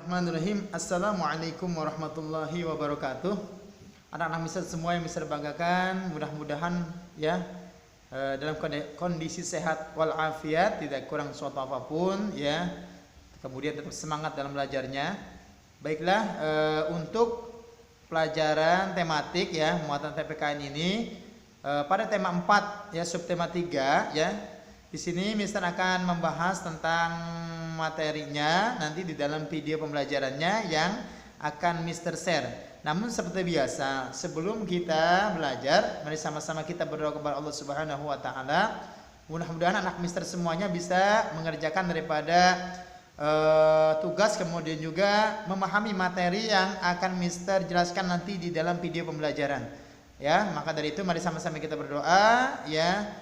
Bismillahirrahmanirrahim. Assalamualaikum warahmatullahi wabarakatuh. Anak-anak Mister semua yang Mister banggakan, mudah-mudahan ya dalam kondisi sehat walafiat, tidak kurang suatu apapun ya. Kemudian tetap semangat dalam belajarnya. Baiklah, untuk pelajaran tematik ya, muatan PPKN ini pada tema 4 ya, subtema 3 ya. Di sini Mister akan membahas tentang materinya nanti di dalam video pembelajarannya yang akan Mister share. Namun seperti biasa, sebelum kita belajar, mari sama-sama kita berdoa kepada Allah Subhanahu wa taala. Mudah-mudahan anak Mister semuanya bisa mengerjakan daripada tugas, kemudian juga memahami materi yang akan Mister jelaskan nanti di dalam video pembelajaran. Ya, maka dari itu mari sama-sama kita berdoa ya.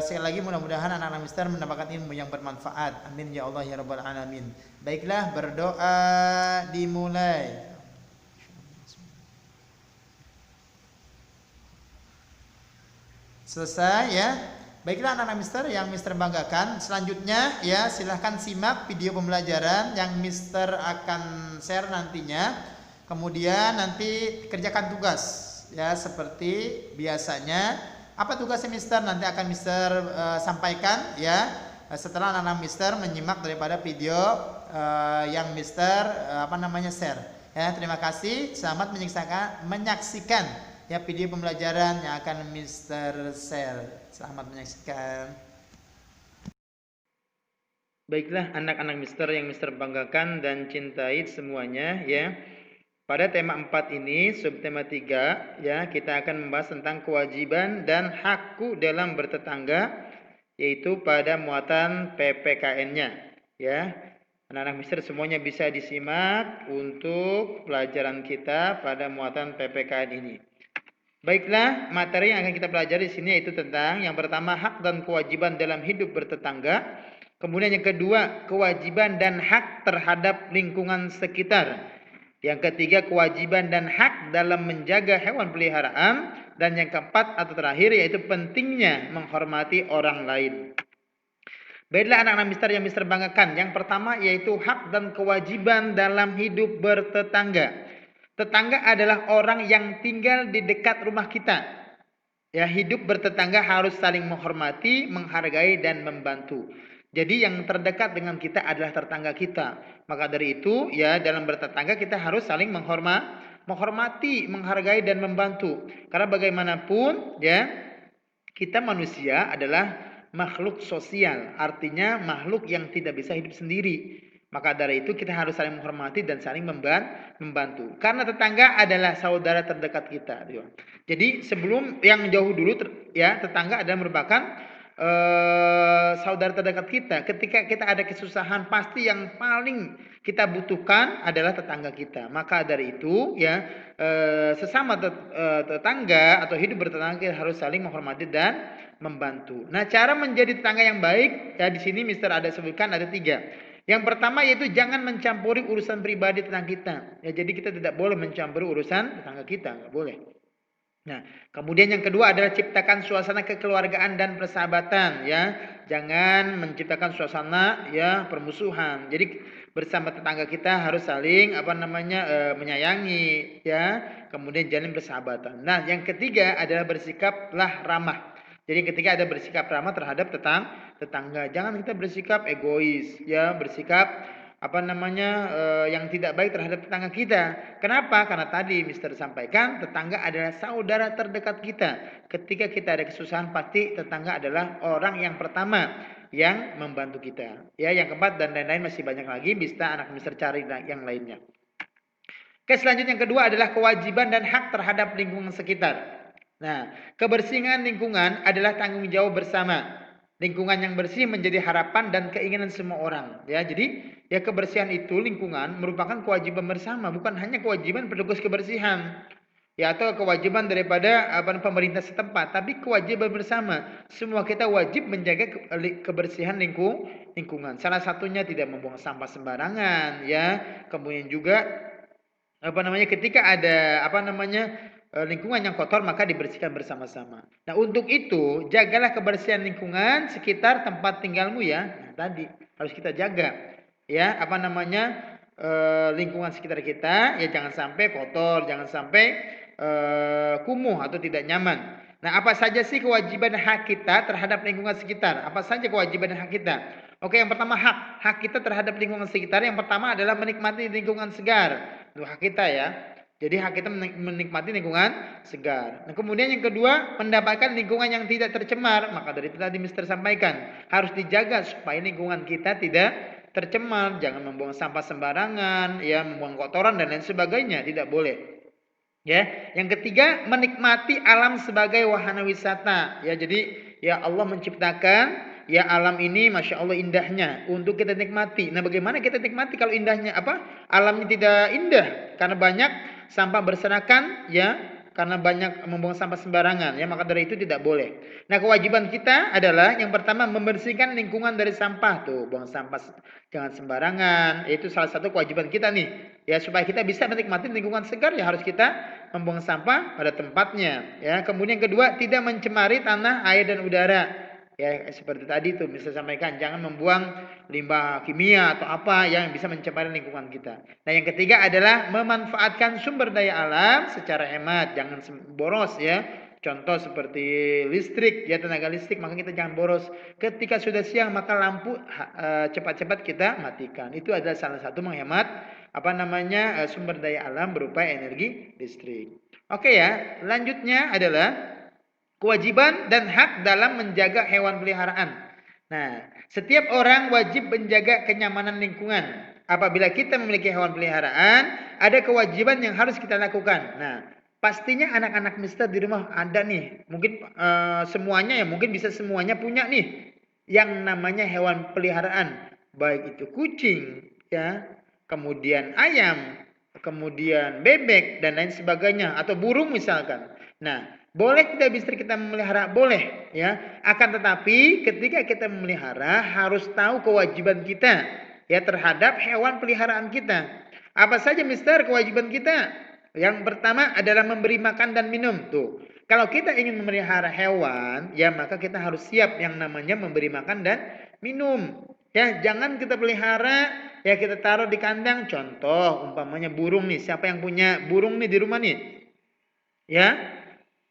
Sekali lagi mudah-mudahan anak-anak Mister mendapatkan ilmu yang bermanfaat. Amin ya Allah ya rabbal alamin. Baiklah, berdoa dimulai. Selesai ya. Baiklah anak-anak Mister yang Mister banggakan, selanjutnya ya silahkan simak video pembelajaran yang Mister akan share nantinya. Kemudian nanti kerjakan tugas ya seperti biasanya. Apa tugasnya Mister? Nanti akan Mister sampaikan ya setelah anak-anak Mister menyimak daripada video yang Mister share. Ya, terima kasih. Selamat menyaksikan ya video pembelajaran yang akan Mister share. Selamat menyaksikan. Baiklah anak-anak Mister yang Mister banggakan dan cintai semuanya ya. Pada tema 4 ini, subtema 3, ya, kita akan membahas tentang kewajiban dan hakku dalam bertetangga, yaitu pada muatan PPKN-nya. Ya, anak-anak Mister semuanya bisa disimak untuk pelajaran kita pada muatan PPKN ini. Baiklah, materi yang akan kita pelajari di sini yaitu tentang yang pertama hak dan kewajiban dalam hidup bertetangga. Kemudian yang kedua, kewajiban dan hak terhadap lingkungan sekitar. Yang ketiga, kewajiban dan hak dalam menjaga hewan peliharaan. Dan yang keempat atau terakhir yaitu pentingnya menghormati orang lain. Baiklah anak-anak Mister yang Mister banggakan. Yang pertama yaitu hak dan kewajiban dalam hidup bertetangga. Tetangga adalah orang yang tinggal di dekat rumah kita. Ya, hidup bertetangga harus saling menghormati, menghargai dan membantu. Jadi yang terdekat dengan kita adalah tetangga kita. Maka dari itu ya dalam bertetangga kita harus saling menghormati, menghargai dan membantu. Karena bagaimanapun ya kita manusia adalah makhluk sosial, artinya makhluk yang tidak bisa hidup sendiri. Maka dari itu kita harus saling menghormati dan saling membantu. Karena tetangga adalah saudara terdekat kita. Jadi sebelum yang jauh dulu ya tetangga adalah merupakan saudara terdekat kita. Ketika kita ada kesusahan, pasti yang paling kita butuhkan adalah tetangga kita. Maka dari itu ya sesama tetangga atau hidup bertetangga kita harus saling menghormati dan membantu. Nah, cara menjadi tetangga yang baik ya di sini Mister ada sebutkan ada 3. Yang pertama yaitu jangan mencampuri urusan pribadi tetangga kita. Ya, jadi kita tidak boleh mencampuri urusan tetangga kita, nggak boleh. Nah, kemudian yang kedua adalah ciptakan suasana kekeluargaan dan persahabatan ya. Jangan menciptakan suasana ya permusuhan. Jadi bersama tetangga kita harus saling menyayangi ya. Kemudian jalin persahabatan. Nah, yang ketiga adalah bersikaplah ramah. Jadi ketika ada bersikap ramah terhadap tetangga, jangan kita bersikap egois ya, bersikap yang tidak baik terhadap tetangga kita. Kenapa? Karena tadi Mister sampaikan tetangga adalah saudara terdekat kita. Ketika kita ada kesusahan pasti tetangga adalah orang yang pertama yang membantu kita. Ya, yang keempat dan lain-lain masih banyak lagi, bisa anak Mister cari yang lainnya. Oke, selanjutnya yang kedua adalah kewajiban dan hak terhadap lingkungan sekitar. Nah, kebersihan lingkungan adalah tanggung jawab bersama. Lingkungan yang bersih menjadi harapan dan keinginan semua orang. Ya, jadi ya kebersihan itu lingkungan merupakan kewajiban bersama, bukan hanya kewajiban petugas kebersihan. Ya, atau kewajiban daripada pemerintah setempat, tapi kewajiban bersama. Semua kita wajib menjaga kebersihan lingkungan. Salah satunya tidak membuang sampah sembarangan, ya. Kemudian juga ketika ada lingkungan yang kotor maka dibersihkan bersama-sama. Nah, untuk itu jagalah kebersihan lingkungan sekitar tempat tinggalmu ya. Nah, tadi harus kita jaga ya lingkungan sekitar kita, ya jangan sampai kotor, jangan sampai kumuh atau tidak nyaman. Nah, apa saja sih kewajiban hak kita terhadap lingkungan sekitar? Apa saja kewajiban hak kita? Oke, yang pertama hak kita terhadap lingkungan sekitar. Yang pertama adalah menikmati lingkungan segar. Itu hak kita ya. Jadi hak kita menikmati lingkungan segar. Nah, kemudian yang kedua, mendapatkan lingkungan yang tidak tercemar. Maka dari itu tadi Mister sampaikan, harus dijaga supaya lingkungan kita tidak tercemar. Jangan membuang sampah sembarangan, ya, membuang kotoran dan lain sebagainya, tidak boleh. Ya, yang ketiga menikmati alam sebagai wahana wisata. Ya, jadi ya Allah menciptakan ya alam ini, masya Allah indahnya untuk kita nikmati. Nah, bagaimana kita nikmati kalau indahnya apa? Alamnya tidak indah karena banyak sampah berserakan, ya, karena banyak membuang sampah sembarangan. Ya, maka dari itu tidak boleh. Nah, kewajiban kita adalah yang pertama membersihkan lingkungan dari sampah. Tuh, buang sampah jangan sembarangan. Itu salah satu kewajiban kita nih. Ya, supaya kita bisa menikmati lingkungan segar ya harus kita membuang sampah pada tempatnya. Ya, kemudian kedua, tidak mencemari tanah, air dan udara. Ya, seperti tadi tuh bisa sampaikan, jangan membuang limbah kimia atau apa yang bisa mencemari lingkungan kita. Nah, yang ketiga adalah memanfaatkan sumber daya alam secara hemat, jangan boros ya. Contoh seperti listrik, ya tenaga listrik, maka kita jangan boros. Ketika sudah siang maka lampu cepat-cepat kita matikan. Itu adalah salah satu menghemat sumber daya alam berupa energi listrik. Oke ya, lanjutnya adalah kewajiban dan hak dalam menjaga hewan peliharaan. Nah, setiap orang wajib menjaga kenyamanan lingkungan. Apabila kita memiliki hewan peliharaan, ada kewajiban yang harus kita lakukan. Nah, pastinya anak-anak Mister di rumah ada nih. Mungkin semuanya ya, mungkin bisa semuanya punya nih yang namanya hewan peliharaan. Baik itu kucing, ya, kemudian ayam, kemudian bebek dan lain sebagainya atau burung misalkan. Nah, boleh tidak bisa kita memelihara? Boleh, ya. Akan tetapi ketika kita memelihara harus tahu kewajiban kita ya terhadap hewan peliharaan kita. Apa saja Mister kewajiban kita? Yang pertama adalah memberi makan dan minum. Tuh. Kalau kita ingin memelihara hewan, ya maka kita harus siap yang namanya memberi makan dan minum. Ya, jangan kita pelihara ya kita taruh di kandang. Contoh umpamanya burung nih. Siapa yang punya burung nih di rumah nih? Ya,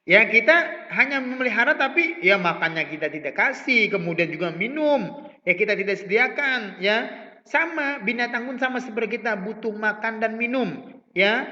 ya kita hanya memelihara tapi ya makannya kita tidak kasih, kemudian juga minum ya kita tidak sediakan, ya. Sama binatang pun sama seperti kita butuh makan dan minum, ya.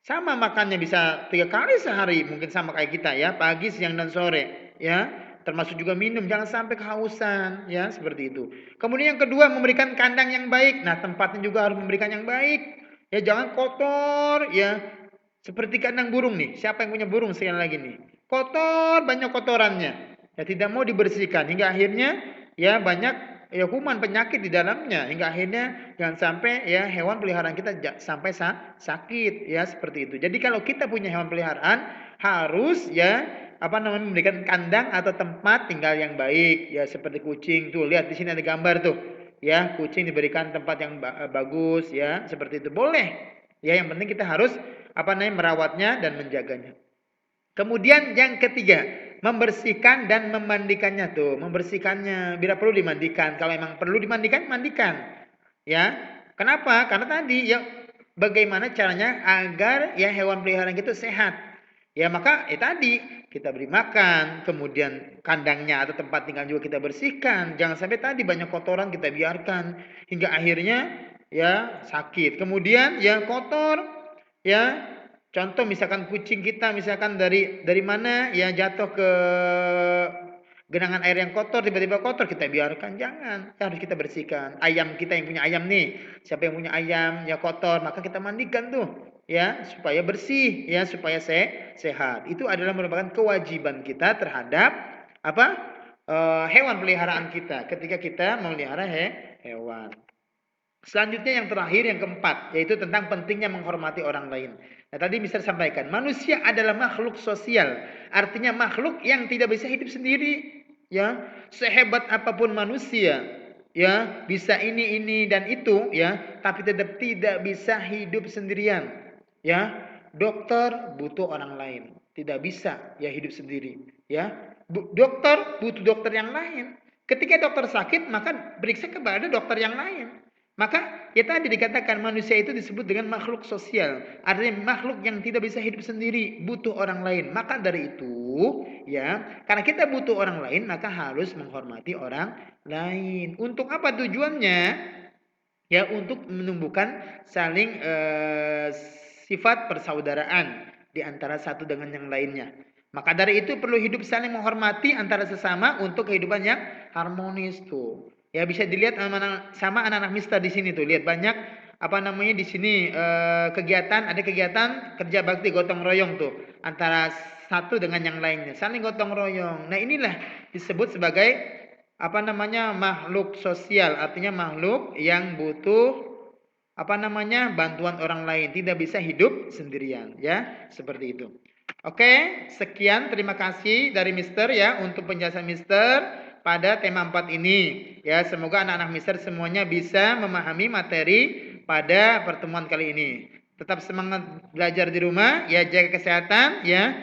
Sama makannya bisa 3 kali sehari mungkin sama kayak kita ya, pagi, siang dan sore, ya. Termasuk juga minum, jangan sampai kehausan, ya, seperti itu. Kemudian yang kedua memberikan kandang yang baik. Nah, tempatnya juga harus memberikan yang baik. Ya jangan kotor, ya. Seperti kandang burung nih. Siapa yang punya burung sekali lagi nih? Kotor, banyak kotorannya. Ya tidak mau dibersihkan hingga akhirnya ya banyak ya kuman penyakit di dalamnya hingga akhirnya jangan sampai ya hewan peliharaan kita sampai sakit ya seperti itu. Jadi kalau kita punya hewan peliharaan harus ya memberikan kandang atau tempat tinggal yang baik ya seperti kucing tuh. Lihat di sini ada gambar tuh. Ya, kucing diberikan tempat yang bagus ya, seperti itu. Boleh. Ya, yang penting kita harus merawatnya dan menjaganya. Kemudian yang ketiga, membersihkan dan memandikannya tuh. Membersihkannya bila perlu dimandikan. Kalau memang perlu dimandikan, mandikan. Ya. Kenapa? Karena tadi ya bagaimana caranya agar ya hewan peliharaan kita sehat. Ya maka tadi kita beri makan, kemudian kandangnya atau tempat tinggal juga kita bersihkan. Jangan sampai tadi banyak kotoran kita biarkan hingga akhirnya ya sakit. Kemudian yang kotor ya contoh misalkan kucing kita misalkan dari mana ya jatuh ke genangan air yang kotor tiba-tiba kotor kita biarkan jangan ya, harus kita bersihkan. Ayam kita yang punya ayam nih, siapa yang punya ayam ya kotor maka kita mandikan tuh ya supaya bersih ya supaya sehat. Itu adalah merupakan kewajiban kita terhadap hewan peliharaan kita ketika kita memelihara hewan. Selanjutnya yang terakhir yang keempat yaitu tentang pentingnya menghormati orang lain. Nah, tadi Mister sampaikan manusia adalah makhluk sosial, artinya makhluk yang tidak bisa hidup sendiri. Ya, sehebat apapun manusia, ya bisa ini dan itu, ya, tapi tetap tidak bisa hidup sendirian. Ya, dokter butuh orang lain, tidak bisa ya hidup sendiri. Ya, dokter butuh dokter yang lain. Ketika dokter sakit maka periksa kepada dokter yang lain. Maka ya tadi dikatakan manusia itu disebut dengan makhluk sosial. Artinya makhluk yang tidak bisa hidup sendiri, butuh orang lain. Maka dari itu, ya, karena kita butuh orang lain, maka harus menghormati orang lain. Untuk apa tujuannya? Ya, untuk menumbuhkan saling sifat persaudaraan di antara satu dengan yang lainnya. Maka dari itu perlu hidup saling menghormati antara sesama untuk kehidupan yang harmonis tuh. Ya bisa dilihat sama anak-anak Mister di sini tuh. Lihat banyak apa namanya di sini kegiatan, ada kegiatan kerja bakti gotong royong tuh antara satu dengan yang lainnya, saling gotong royong. Nah, inilah disebut sebagai apa namanya makhluk sosial, artinya makhluk yang butuh apa namanya bantuan orang lain, tidak bisa hidup sendirian, ya seperti itu. Oke, sekian, terima kasih dari Mister ya untuk penjelasan Mister pada tema 4 ini. Ya, semoga anak-anak Mister semuanya bisa memahami materi pada pertemuan kali ini. Tetap semangat belajar di rumah, ya jaga kesehatan ya.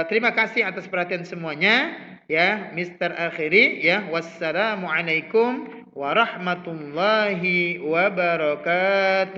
Terima kasih atas perhatian semuanya. Ya, Mister akhiri ya. Wassalamualaikum warahmatullahi wabarakatuh.